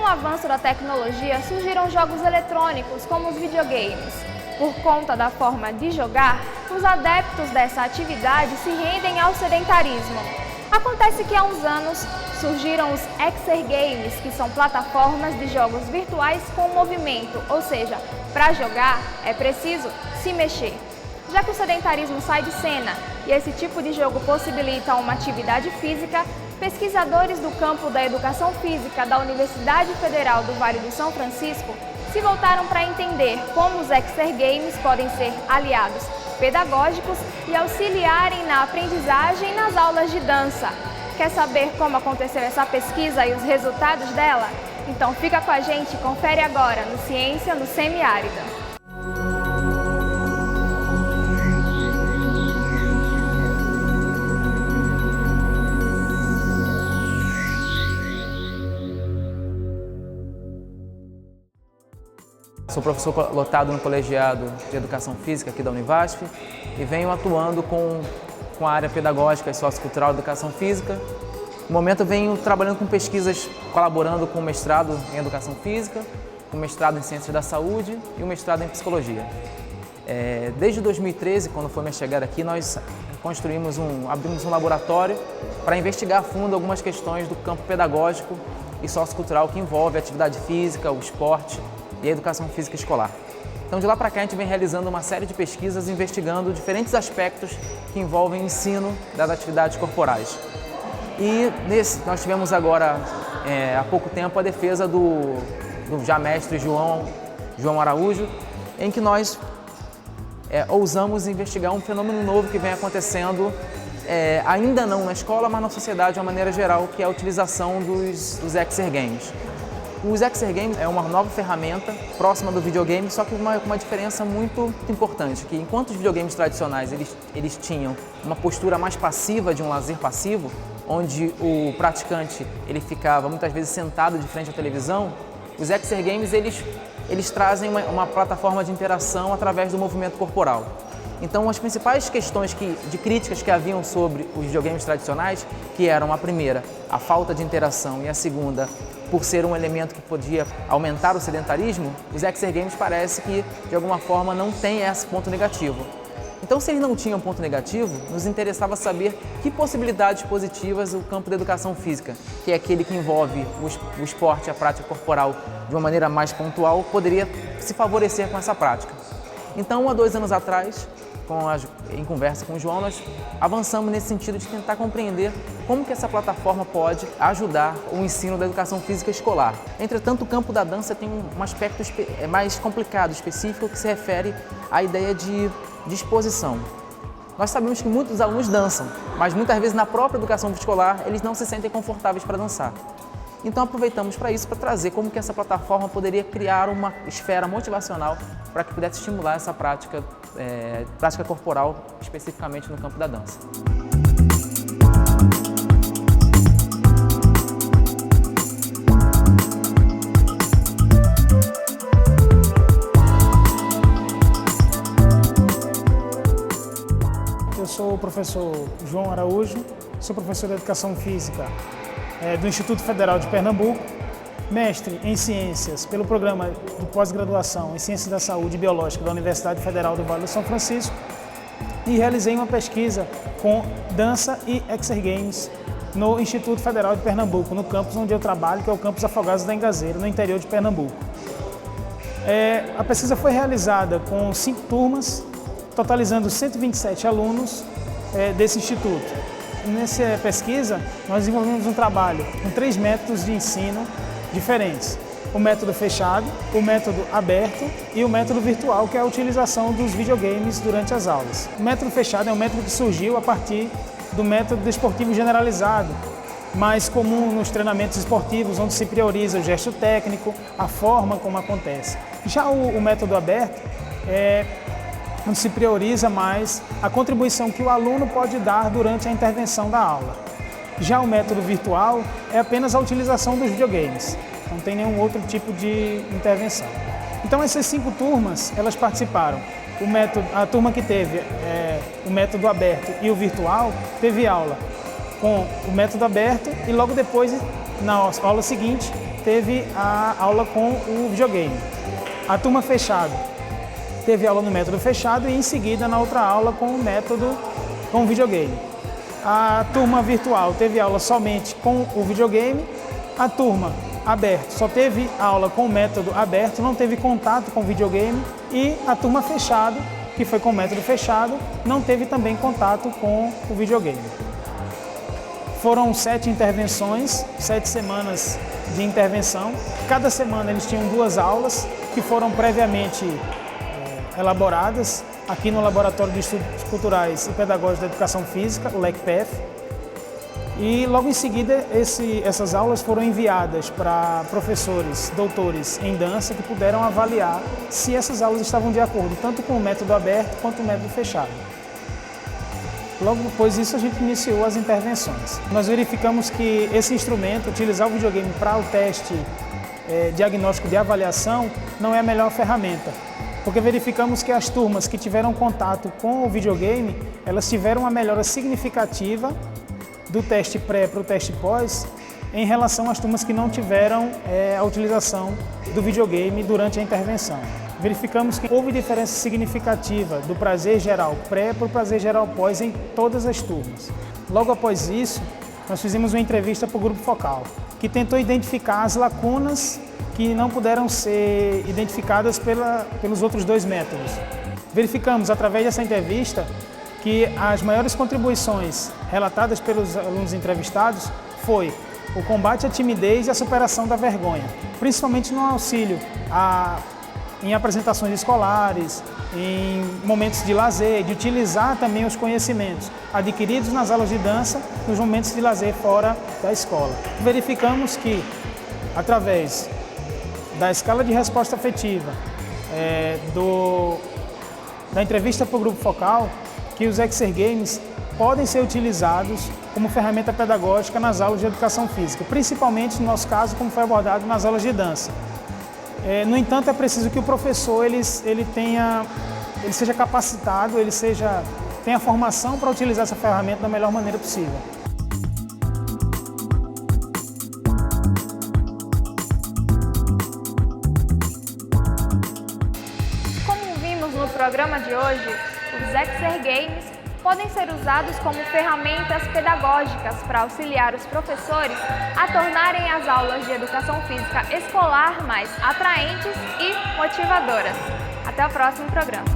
o avanço da tecnologia, surgiram jogos eletrônicos, como os videogames. Por conta da forma de jogar, os adeptos dessa atividade se rendem ao sedentarismo. Acontece que há uns anos surgiram os Exergames, que são plataformas de jogos virtuais com movimento, ou seja, para jogar é preciso se mexer. Já que o sedentarismo sai de cena e esse tipo de jogo possibilita uma atividade física, pesquisadores do campo da educação física da Universidade Federal do Vale do São Francisco se voltaram para entender como os Exergames podem ser aliados pedagógicos e auxiliarem na aprendizagem nas aulas de dança. Quer saber como aconteceu essa pesquisa e os resultados dela? Então fica com a gente e confere agora no Ciência no Semiárido. Sou professor lotado no Colegiado de Educação Física aqui da Univasf e venho atuando com a área pedagógica e sociocultural de Educação Física. No momento eu venho trabalhando com pesquisas, colaborando com o mestrado em Educação Física, o mestrado em Ciências da Saúde e o mestrado em Psicologia. Desde 2013, quando foi minha chegada aqui, nós abrimos um laboratório para investigar a fundo algumas questões do campo pedagógico e sociocultural que envolve a atividade física, o esporte e a educação física escolar. Então, de lá para cá, a gente vem realizando uma série de pesquisas investigando diferentes aspectos que envolvem o ensino das atividades corporais. E nós tivemos agora, há pouco tempo, a defesa do já mestre João Araújo, em que nós ousamos investigar um fenômeno novo que vem acontecendo, ainda não na escola, mas na sociedade de uma maneira geral, que é a utilização dos Exergames. Os Exergames é uma nova ferramenta próxima do videogame, só que com uma diferença muito importante, que enquanto os videogames tradicionais eles tinham uma postura mais passiva, de um lazer passivo, onde o praticante ele ficava muitas vezes sentado de frente à televisão, os Exergames eles trazem uma plataforma de interação através do movimento corporal. Então, as principais questões de críticas que haviam sobre os videogames tradicionais, que eram a primeira, a falta de interação, e a segunda, por ser um elemento que podia aumentar o sedentarismo, os Exergames parece que, de alguma forma, não tem esse ponto negativo. Então, se eles não tinham ponto negativo, nos interessava saber que possibilidades positivas o campo da educação física, que é aquele que envolve o esporte e a prática corporal de uma maneira mais pontual, poderia se favorecer com essa prática. Então, há 2 anos atrás, em conversa com o João, nós avançamos nesse sentido de tentar compreender como que essa plataforma pode ajudar o ensino da educação física escolar. Entretanto, o campo da dança tem um aspecto mais complicado, específico, que se refere à ideia de exposição. Nós sabemos que muitos alunos dançam, mas muitas vezes na própria educação escolar eles não se sentem confortáveis para dançar. Então aproveitamos para isso, para trazer como que essa plataforma poderia criar uma esfera motivacional para que pudesse estimular essa prática corporal, especificamente no campo da dança. Eu sou o professor João Araújo, sou professor de Educação Física do Instituto Federal de Pernambuco, mestre em Ciências pelo programa de pós-graduação em Ciências da Saúde e Biológica da Universidade Federal do Vale do São Francisco e realizei uma pesquisa com dança e Exergames no Instituto Federal de Pernambuco, no campus onde eu trabalho, que é o campus Afogados da Engazeira, no interior de Pernambuco. A pesquisa foi realizada com 5 turmas, totalizando 127 alunos desse instituto. Nessa pesquisa, nós desenvolvemos um trabalho com 3 métodos de ensino diferentes. O método fechado, o método aberto e o método virtual, que é a utilização dos videogames durante as aulas. O método fechado é um método que surgiu a partir do método desportivo generalizado, mais comum nos treinamentos esportivos, onde se prioriza o gesto técnico, a forma como acontece. Já o método aberto onde se prioriza mais a contribuição que o aluno pode dar durante a intervenção da aula. Já o método virtual é apenas a utilização dos videogames, não tem nenhum outro tipo de intervenção. Então essas 5 turmas, elas participaram. A turma que teve o método aberto e o virtual, teve aula com o método aberto e logo depois, na aula seguinte, teve a aula com o videogame. A turma fechada teve aula no método fechado e em seguida na outra aula com o método com o videogame. A turma virtual teve aula somente com o videogame. A turma aberta só teve aula com o método aberto, não teve contato com o videogame. E a turma fechada, que foi com o método fechado, não teve também contato com o videogame. Foram 7 intervenções, 7 semanas de intervenção. Cada semana eles tinham 2 aulas que foram previamente elaboradas aqui no Laboratório de Estudos Culturais e Pedagógicos da Educação Física, o LECPEF. E logo em seguida essas aulas foram enviadas para professores, doutores em dança que puderam avaliar se essas aulas estavam de acordo, tanto com o método aberto quanto o método fechado. Logo depois disso a gente iniciou as intervenções. Nós verificamos que esse instrumento, utilizar o videogame para o teste diagnóstico de avaliação, não é a melhor ferramenta. Porque verificamos que as turmas que tiveram contato com o videogame, elas tiveram uma melhora significativa do teste pré para o teste pós em relação às turmas que não tiveram a utilização do videogame durante a intervenção. Verificamos que houve diferença significativa do prazer geral pré para o prazer geral pós em todas as turmas. Logo após isso, nós fizemos uma entrevista para o grupo focal, que tentou identificar as lacunas que não puderam ser identificadas pelos outros 2 métodos. Verificamos, através dessa entrevista, que as maiores contribuições relatadas pelos alunos entrevistados foi o combate à timidez e a superação da vergonha, principalmente no auxílio em apresentações escolares, em momentos de lazer, de utilizar também os conhecimentos adquiridos nas aulas de dança nos momentos de lazer fora da escola. Verificamos que, através da escala de resposta afetiva, da entrevista para o grupo focal, que os Exergames podem ser utilizados como ferramenta pedagógica nas aulas de educação física, principalmente no nosso caso, como foi abordado nas aulas de dança. No entanto, é preciso que o professor ele seja capacitado, tenha formação para utilizar essa ferramenta da melhor maneira possível. Como vimos no programa de hoje, os Exergames podem ser usados como ferramentas pedagógicas para auxiliar os professores a tornarem as aulas de educação física escolar mais atraentes e motivadoras. Até o próximo programa.